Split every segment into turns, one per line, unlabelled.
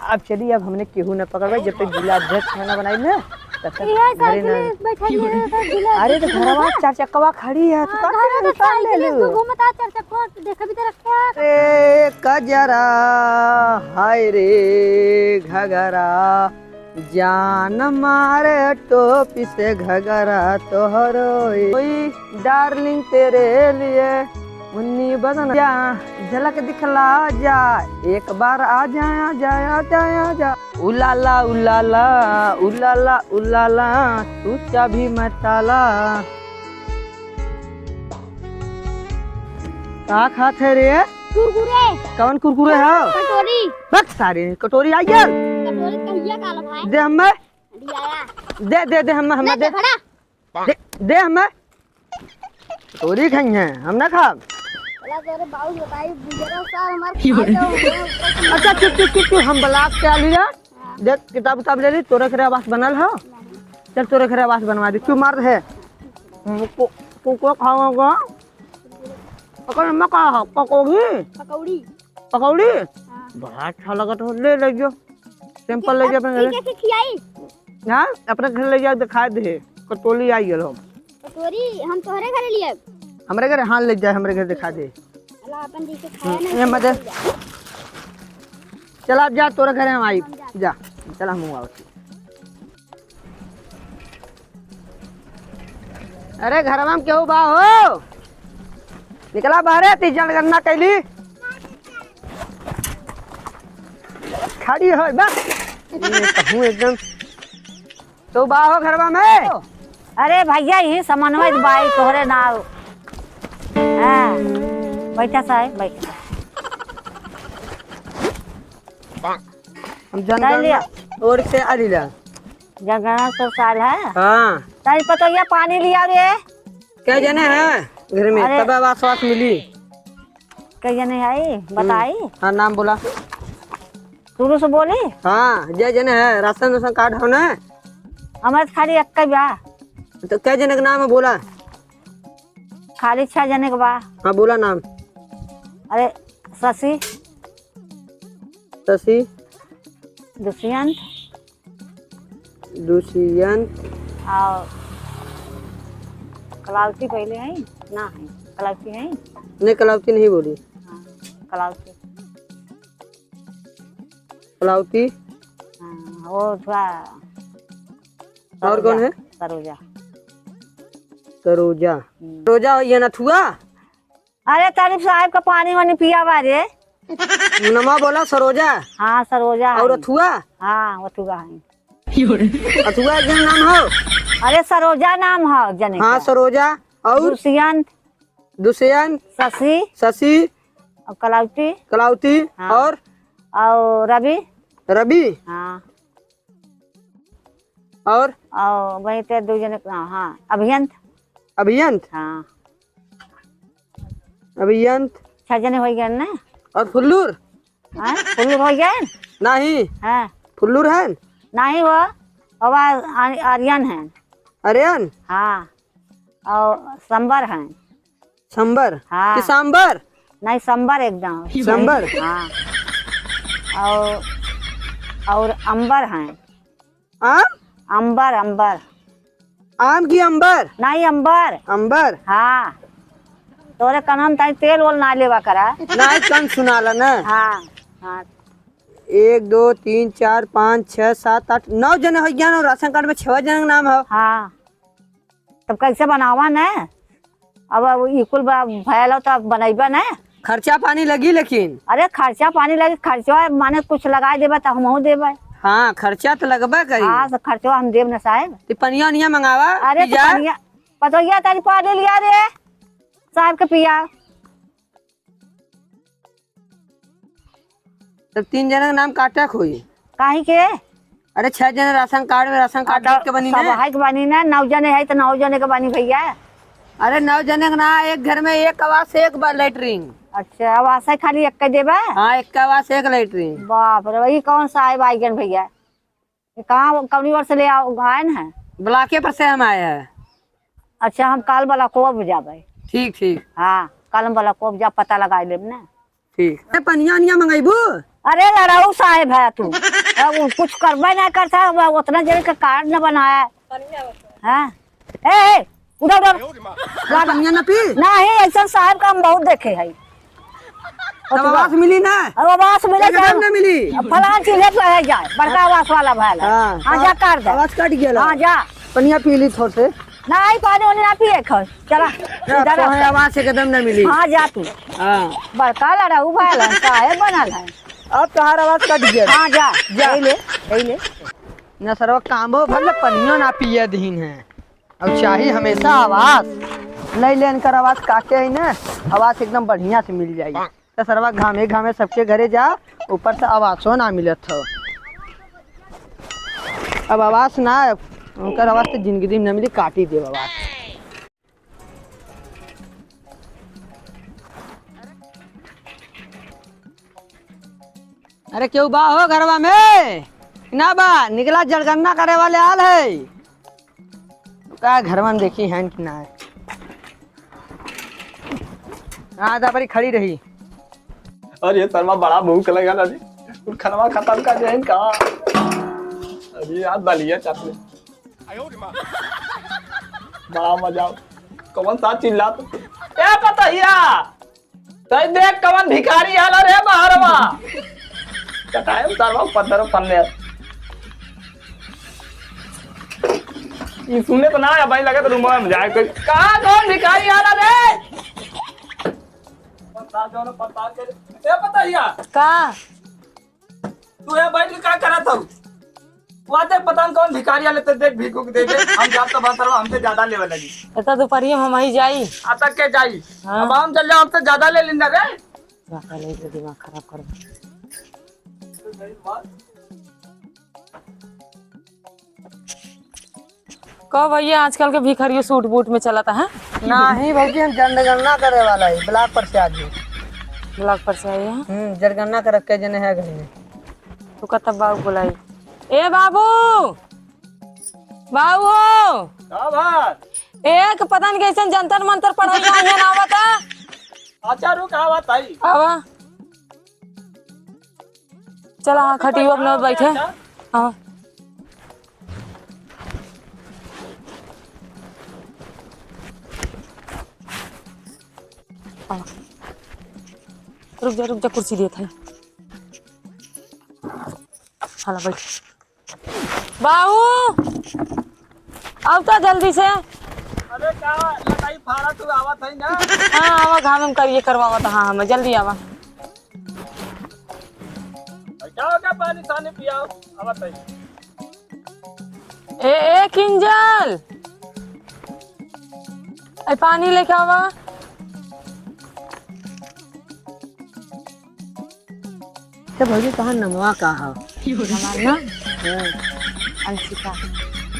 अब चलिए, अब हमने केहू न पकड़ जब तक जिला अध्यक्ष खाना बनाई ना तब तक घरे ना। अरे तो घरवा 4 चक्कवा खड़ी है तो ले लो। अरे कजरा हाय रे घगरा जान मारे टोपी से घगरा तोहरो कोई डार्लिंग तेरे लिए मुन्नी बदन जा झलक दिखला जा एक बार आ जा उलाला उलाला उलाला उलाला तू चाबी मताला। का खाते रे?
कुरकुरे।
कौन कुरकुरे है?
कटोरी।
बस सारे कटोरी आई यार।
कटोरी कहिया काला भाई।
दे हमें। दे हमें दे। दे हमें। कटोरी खाई है हम ना खा।
तेरे बाबू बताई गुजरा साल हमारे।
अच्छा चुप हम ब्लॉक के आ लिया। देख किताब ले ली तोरे खरे आवास बनल है। चल तोरे खरे आवास बनवा दी। क्यों मार है? को खाओगा? पकड़ मका पकोगी? पकौड़ी बड़ा अच्छा लगा तो ले जो सिंपल ले जा अपने घर।
खियाई
हां अपने घर ले जा दिखा दे। कटोरी आई गेल हम।
कटोरी हम तोहरे घर लिए।
हमरे घर हां ले जाए हमरे घर दिखा दे।
अल्लाह अपन जी के खाया ना।
ये मत चल आप जा तोरे घर हम आई जा। चल हम आओ। अरे घर में क्यों बा हो? निकला बाहर है तीजन करना कैली खड़ी हो बस कहूँ एकदम तो बाहो घरवा में।
अरे भैया यही समन्वय बाई तोहरे नाव। हाँ बैठा साहब बैठा।
हम जनगणना और से आ लिया।
जनगणना 100 साल है।
हाँ
तारी पतो ये पानी लिया रे।
क्या जने है घर में तब आवास मिली?
क्या जने है बताई?
हाँ नाम बोला
शुरू से बोली।
हाँ जय जने है राशन कार्ड हो ना
हमारे खाली एक बा।
तो क्या जने का नाम है बोला?
खाली 6 जने के बा।
हाँ बोला नाम।
अरे शशि दुष्यंत और कलावती पहले है ना है कलावती है
नहीं कलावती नहीं बोली।
हाँ कलावती हाँ वो थोड़ा
और कौन है? सरोजा ये नथुआ।
अरे तारीफ साहब का पानी वानी पिया बारे
नमा बोला सरोजा।
हाँ सरोजा
और अथुआ।
हाँ अथुआ है।
अथुआ जन नाम हो? अरे
सरोजा नाम है जने।
हाँ सरोजा और दुष्यंत शशि
और कलावती
हाँ।
और
रवि
हाँ
और
वही ते 2 जने हाँ अभियंत हाँ 6 जने हो गए ना।
और फुल्लूर
हो गए
नहीं?
हाँ
फुल्लूर है
नहीं वो आर्यन है।
आर्यन
हाँ और संबर है।
संबर
हाँ
सांबर
नहीं संबर एकदम
संबर
हाँ और अंबर है। अंबर
आम की अंबर
नहीं अंबर हाँ तोरे कनम ताई तेल वोल ना लेवा करा
नहीं कन सुनाला ना।
हाँ
1 2 3 4 5 6 7 8 9 जने हो गया। राशन कार्ड में 6 जने का नाम है।
हाँ तब कैसे बनावा ना? अब इकुल भैया तो बनैबा ना।
खर्चा पानी लगी लेकिन।
अरे खर्चा पानी लगी खर्चा माने कुछ लगा देबा तो हम देबा।
हाँ खर्चा तो लगबा करी।
हाँ तो खर्चा हम देब ना साहब।
तो पनिया निया मंगावा।
अरे तो पनिया पतोया तारी पानी लिया रे साहब के पिया।
तो 3 जने का नाम काटा खोई
काहे के?
अरे 6 जने राशन कार्ड के बनी ना।
सब है के बनी ना 9 जने है तो 9 जने के बनी भैया।
अरे 9 जने का ना एक घर में एक आवास एक लैट्रिन।
अच्छा आवास है खाली एक देबा?
हाँ एक आवास एक लैट्रिन।
बाप रे वही कौन साहब आई गन भैया? कहाँ कौनी वर्ष ले आए है?
ब्लॉके पर से हम आए हैं।
अच्छा हम काल वाला को जाबे।
ठीक
हाँ कल वाला को जा पता लगा लेब ना।
ठीक पनिया निया मंगाइबू।
अरे लड़ाऊ साहेब है तू अब वो कुछ करबे नहीं करता है, वो उतना जल्दी का कार्ड न बनाया है। ए उधर उधर
पनिया न पी
नहीं, ऐसा साहब का हम बहुत देखे है।
तब आवास मिली ना,
अब आवास मिले
एकदम न मिली।
फलाना चीज पे जाए बड़का आवास वाला भाई।
हाँ,
हाँ जा कर दे।
आवाज कट गया।
हाँ जा।
पनिया पी ली थोड़ से।
नहीं पानी वानी ना पिए खर चला इधर आ।
आवाज एकदम न मिली।
हाँ जा तू।
हाँ
बड़का लड़ा भाई है बनल है।
अब तोहार आवाज कट गया।
हाँ जा जा ले ले
न सरवा काम हो भले पनिया ना पिए दीन है। अब चाहिए हमेशा आवाज ले लेन कर आवाज काटे है ना, आवाज एकदम बढ़िया से मिल जाई। तो सरवा घामे घामे सबके घरे जा, ऊपर से आवाजो ना मिलत हो। अब आवाज ना उनकर आवाज तो जिंदगी में न मिली, काटी दे आवाज। अरे क्यों बा हो घरवा में ना बा, निकला जनगणना करे वाले आल है का घरवा में देखी है कि ना है। हाँ बड़ी खड़ी रही।
अरे शर्मा बड़ा भूख लगा ना जी, कुछ खाना खत्म कर दे का। अरे यार दलिया चाट ले, बड़ा मजा। कौन सा चिल्ला तो ए पता हिया तई देख कौन भिखारी आला रे बाहरवा कटाए शर्मा पत्थर फलने। ये सुने तो ना आया भाई, लगे तो रूम में जाए कोई। कहां कौन भिखारी आला रे? पता जो ना पता के ए पता हिया
का
तू ये बैठ के क्या करा था? वाते पता कौन भिखारी आले ते देख भीख दे दे। हम जात तो बातरवा हमसे ज्यादा लेवे लगी।
एता दोपहरिया हम ही जाई।
आता के जाई अब हम चल जाओ, हमसे ज्यादा ले लेंगे रे।
जाका ले के दिमाग खराब कर। कब भैया आजकल के भिखारियों सूट बूट में चलाता है?
नहीं भौजी हम जनगणना करे वाला है, ब्लॉक पर से आज।
ब्लॉक पर से आई है।
जनगणना कर के जने है घर में।
तू कब बाबू बुलाई? ए बाबू बाबू हो
हां भाई
एक पता नहीं कैसे जंतर मंतर पढ़ाई आने ना आवता।
अच्छा रुक आवा ताई
आवा चला। हाँ खटियो अपने बैठे। हाँ रुक जा कुर्सी दिए थे। हाला बैठ बाबू अब तो जल्दी से।
अरे का लटाई फाड़ा तू आवा थाई ना।
हाँ आवा घाम में करिए करवावा था। हाँ हमें जल्दी आवा।
क्या हो गया? पानी सानी पियाओ आवा थाई।
ए किंजल ए पानी लेके आवा।
तो भौजी कहाँ नमवा का हो?
हमारा अंशिका।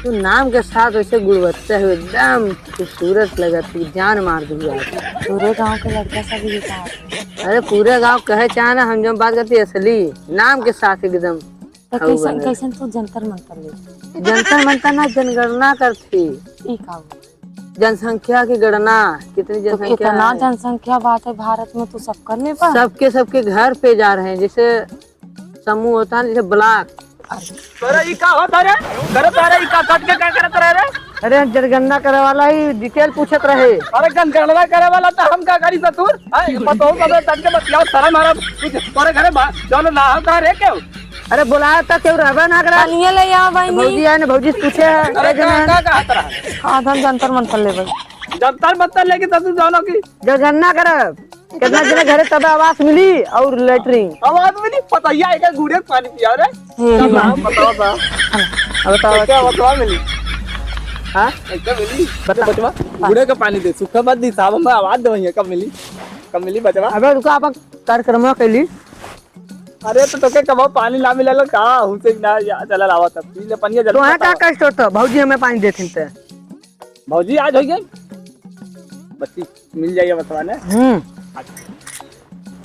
तू नाम के साथ वैसे गुणवत्ता है, एकदम खूबसूरत लगा, तू जान मार दूंगी आज।
पूरे गांव के लड़का सब ये कहा।
अरे पूरे गांव कहे चाहे ना, हम जब बात करते असली नाम के साथ एकदम।
तो कैसन कैसन तू जंतर मंतर ले?
जनता मनता ना जनगणना करती,
ई का
जनसंख्या की गणना कितनी
तो
जनसंख्या
इतना
है।
जनसंख्या बात है भारत में, तू सब कर ले पा।
सबके घर पे जा रहे हैं, जैसे समूह होता है, जैसे ब्लॉक।
तोरा ई का होता रे? करे तारे ई का कट के क्या करत रहे रे?
अरे जनगणना करे वाला ही डिटेल पूछत रहे।
अरे जनगणना करे वाला तो हम का करी सतुर? हां पतो कबे तक के बतियाओ सारा मारा तोरे घरे जानो ना हो का रे क्यों?
अरे बुलाया था क्यों रहबे ना करा?
पानी ले आओ भाई।
भौजी है ना, भौजी पूछे
अरे का कहत रहा?
आधा जंतर मंतर ले भाई।
जनता मंतर लेके तू जानो की
जनगणना करब कितना जने घरे तब आवास मिली और लेटरिन।
आवाज में नहीं पता या एक गुड़े पानी पिया रे। बताओ बा
अब बताओ
क्या बतवा मिली?
हां
क्या मिली? बचवा गुड़े का पानी दे, सुखा बात दी साहब में आवाज दवई कब मिली बचवा?
अबे रुका, आप कार्यक्रम कैली।
अरे तो तोके कब पानी ना मिलल का हुसे ना चला लावा तब पी ले पानी जल्दी।
तो है का कष्ट होता भौजी हमें पानी देथिन ते।
भौजी आज हो गई बच्ची मिल जाइए बतवा ने।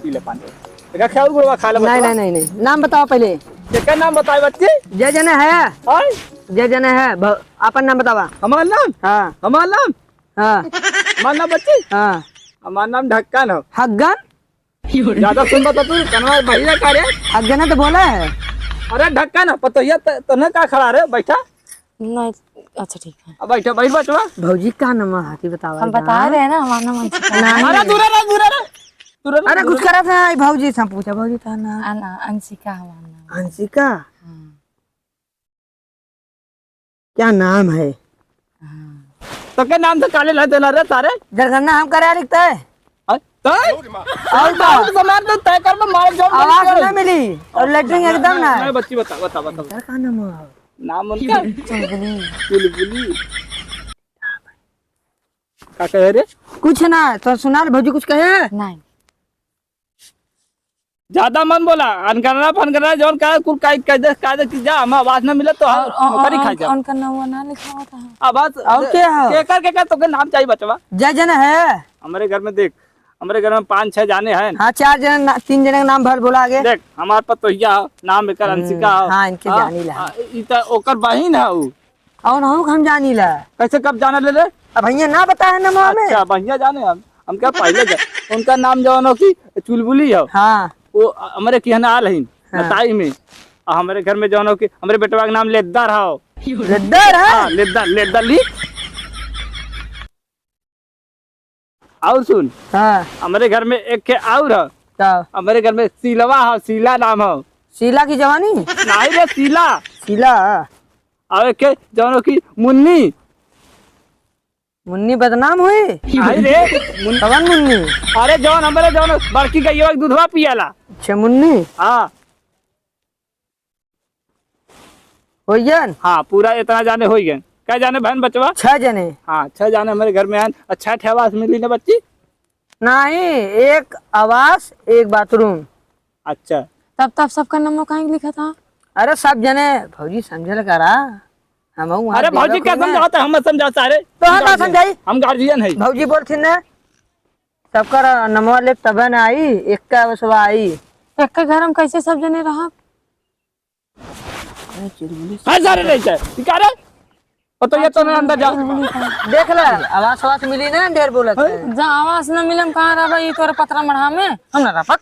पी ले पानी तेरा ख्याल गुड़वा खा ले।
नहीं नाम बताओ पहले।
तेरा नाम बताए बच्ची?
जय जने है।
हां
जय जने है, अपन नाम बतावा।
हमारा नाम?
हाँ
हमारा नाम?
हाँ
हमारा नाम बच्ची?
हाँ
हमारा नाम ढक्कन हो।
हग्गन।
ज्यादा सुन बता तू कनवा भैया का रे?
हग्गन तो बोला है।
अरे ढक्का ना पतोहिया तो न का खड़ा रे बैठा।
नहीं अच्छा ठीक है।
अब बैठा बैठ बचवा।
भौजी का नाम हाथी बताओ।
हम बता रहे हैं ना हमारा नाम अंशिका है।
अरे दूर रह दूर रह दूर रह।
अरे कुछ करा था भौजी से पूछा भौजी का नाम
अंशिका हमारा नाम।
हंसिका।
हाँ।
क्या नाम है?
तो के नाम से काले लहते रे सारे।
जनगणना हम करे लिखता है
तो और बहुत सामान तो तय कर में मार जाओ।
आवाज ना मिली और लेटरिंग एकदम ना।
नहीं बच्ची बता बता बता।
का नाम है?
नाम उनका चुलबुली। का कहे रे?
कुछ ना तो सुना भौजी कुछ कहे।
नहीं
ज्यादा मन बोला अनकरना फनकरना जौन का कुल कायदे की जा हम आवाज ना मिले तो नौकरी खा जा।
उनका नाम ना लिखा होता है।
आवाज
और क्या है?
के तो के नाम चाहिए बचवा।
जय जन है
हमारे घर में देख हमारे घर में 5-6 जाने हैं।
हाँ 4 जन 3 जन का नाम भर बोला आगे।
देख हमार पतोहिया नाम एकर अंशिका।
हाँ इनके जानी ला।
ई त ओकर बहिन है उ।
और हम जानी ला।
कैसे कब जाने ले रे?
अब भैया ना बता है नाम हमें।
अच्छा भैया जाने हम क्या पहले उनका नाम जो है कि चुलबुली है।
हाँ
वो हमारे की आल है बताई में। हमारे घर में जो है कि हमारे बेटवा का नाम लेद्दार है।
लेद्दार है।
हाँ लेद्दार लेद्दार लिख। और सुन
हाँ
हमारे घर में एक के और है।
तो
हमारे घर में शीलवा है शीला नाम है।
शीला की जवानी।
नहीं रे शीला।
शीला
और एक के जो की मुन्नी।
मुन्नी बदनाम हुई।
नहीं रे
कवन मुन्नी?
अरे जौन हमारे जौन बड़की का ये दूधवा पियाला।
अच्छा मुन्नी
हाँ
होइयन।
हाँ पूरा इतना जाने हो गए। क्या जाने बहन बचवा?
6 जने।
हाँ 6 जाने हमारे घर में हैं। अच्छा ठेवास मिली ना बच्ची।
नहीं एक आवास एक बाथरूम।
अच्छा
तब सबका नाम कहाँ लिखा था?
अरे सब जने भौजी समझल करा हम।
अरे भौजी क्या समझाता हम समझा सारे
तो हम समझाई।
हम गार्जियन है।
भौजी बोलती न सबका नमवा ले तब न आई एक का बसवा आई।
एक के घर हम कैसे सब जने रहा?
हाँ सारे नहीं चाहिए तो ये तो अंदर जा
देख ला आवाज आवाज मिली ना ढेर बोलत है।
जहाँ आवाज न मिले हम कहाँ रहा भाई तोरे पतरा मढ़ा में हम ना रहा।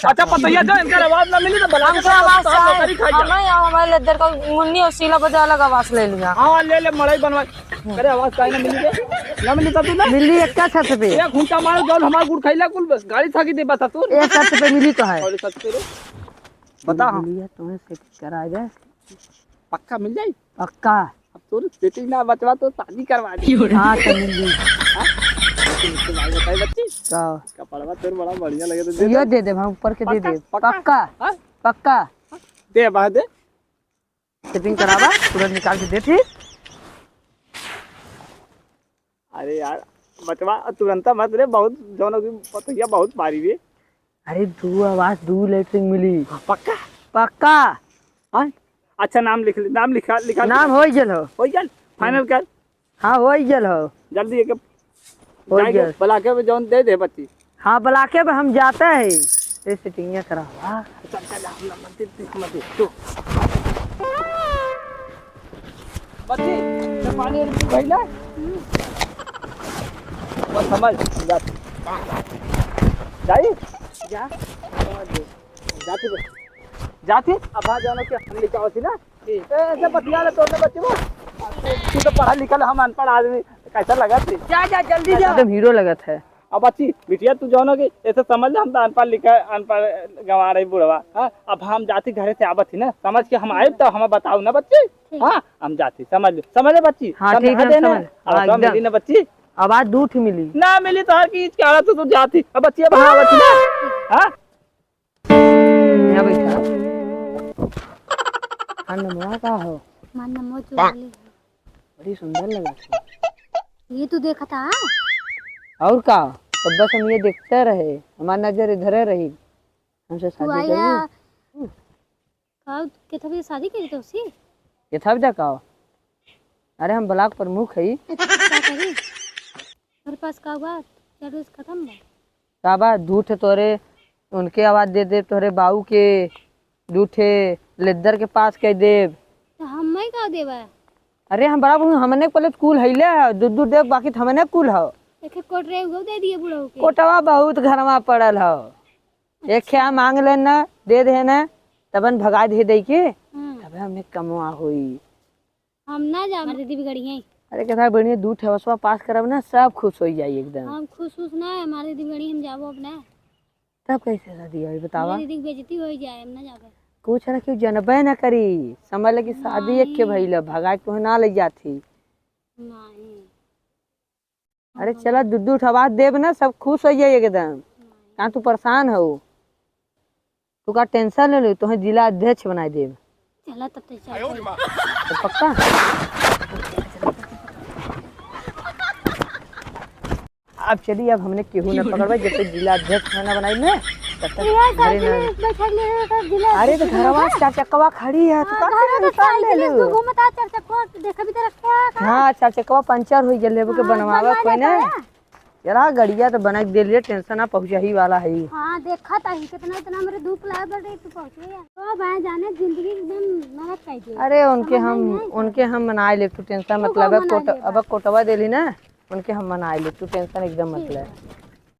अच्छा पतैया जो इनका आवाज ना मिली तो बला
हमको आवाज हमारे लेदर का मुन्नी और शीला बजा अलग आवाज ले लिया।
हाँ ले ले मड़ई बनवा। अरे आवाज काहे ना मिली रे? ना मिली तो तू ना
मिली एक का छत पे।
एक घंटा मारो जौन हमार गुड़ खैला कुल बस गाड़ी थाकी दे बता तू।
एक छत पे मिली तो है।
और सच पे रे बता। हाँ
तुम्हें सेट करा दे
पक्का मिल जाए।
पक्का।
अब तोर सेटिंग ना बचवा तो शादी करवा दी।
हाँ तो मिल गई।
बताई बच्ची
तो
कपड़वा तोर बड़ा बढ़िया लगे तो
ये दे दे हम ऊपर के दे दे। पक्का
हाँ?
पक्का
दे बाहर दे।
सेटिंग करावा तुरंत निकाल के दे। ठीक
अरे यार बचवा तुरंत मत रे बहुत जौन की पतैया बहुत भारी रे।
अरे 2 आवाज 2 लेटरिंग मिली।
पक्का
पक्का।
हाँ अच्छा नाम लिख ले। नाम लिखा लिखा
नाम हो गल हो।
हो गया फाइनल कर।
हाँ हो गल हो।
जल्दी एक
हो गया।
बुलाके में जौन दे दे बच्ची।
हाँ बुलाके में हम जाते हैं ये सेटिंग करावा।
चल चल हम मत तू बच्ची तो पानी भइला बस समझ जा जाई जा जाती जाती अब आ जानो कि हम लिखा होती ना ऐसे बतिया ले तोड़ने बच्चे वो तू तो पढ़ा लिखा हम अनपढ़ आदमी कैसा लगा थी।
जा जा जल्दी जा। एकदम हीरो लगत है।
अब बच्ची बिटिया तू जानो कि ऐसे समझ हम तो अनपढ़ लिखा अनपढ़ गंवा रही बुढ़वा। हाँ अब हम जाती घरे से आवत थी ना समझ के हम आए तो हम बताऊ ना बच्ची। हाँ हम जाती समझ बच्ची।
हाँ ठीक है समझ।
मिली ना बच्ची
आवाज 2 थी मिली
ना मिली तो हर चीज के हालत तो जाती। अब बच्ची अब हाँ बच्ची ना हाँ
यहाँ बैठा नमवा का हो।
मान नमो चुराले
बड़ी सुंदर लगा था।
ये तू देखा था?
और का तब बस हम ये देखते रहे हमारी नजर इधर रही हमसे
तू
शादी
आया
करी।
का कितने शादी करी तो उसी
ये था जा का। अरे हम ब्लॉक प्रमुख है।
क्या करी मेरे पास का बात चलो खत्म बा।
का बात झूठ तोरे उनके आवाज दे दे तोरे बाऊ के झूठे लेदर के पास कह देव
तो हम मैं का देवा?
अरे हम बड़ा हमने पहले कुल है दूध देव बाकी हमने कुल हो।
एक कोट रे उगो दे दिए बुढ़ऊ के।
कोटवा बहुत घरवा पड़ल हो। एक ख्या मांग लेना दे दे ना तबन भगा दे के अबे हमें कमवा हुई।
हम ना जा हमारी दीदी बिगड़ी है।
अरे कहता बढ़िया दू ठेवसवा पास करब ना सब खुश हो जाई एकदम।
हम खुश ना है हमारी दीदी बिगड़ी हम जाबो अपने।
तब कैसे शादी हुई बतावा?
मेरी दीदी की बेइज्जती हो जाए हम ना जाबे।
कुछ ना क्यों जनबे ना करी, समझ लगी शादी एक के भइल भगा के ना ले जाती।
नहीं
अरे चला दूध उठवा देब ना सब खुश हो जाए एकदम। कहाँ तू परेशान हो? तू का टेंशन ले लो, तुम्हें जिला अध्यक्ष बना देब।
चला तब तक चल
तो पक्का अब चलिए। अब हमने केहू न पकड़वा जब तक जिला अध्यक्ष ना बनाई ना तब तक घरे ना। अरे तो घरवा चार चक्कवा खड़ी है तो का टेंशन ले लो।
घूमता चार चक्का देखा भी तो रखा।
हाँ चार चक्कवा पंचर हुई जल्दी के बनवावा कोई ना। जरा गड़िया तो बना के दे लिए, टेंशन ना पहुंचा ही वाला है।
हाँ देखा था ही कितना इतना मेरे धूप लाया बढ़ रही तू पहुंच गया तो भाई जाने जिंदगी एकदम नरक कर दी।
अरे उनके हम मना ले, तू टेंशन मतलब अब कोटवा देली ना उनके हम मना ले, तू टेंशन एकदम मतलब।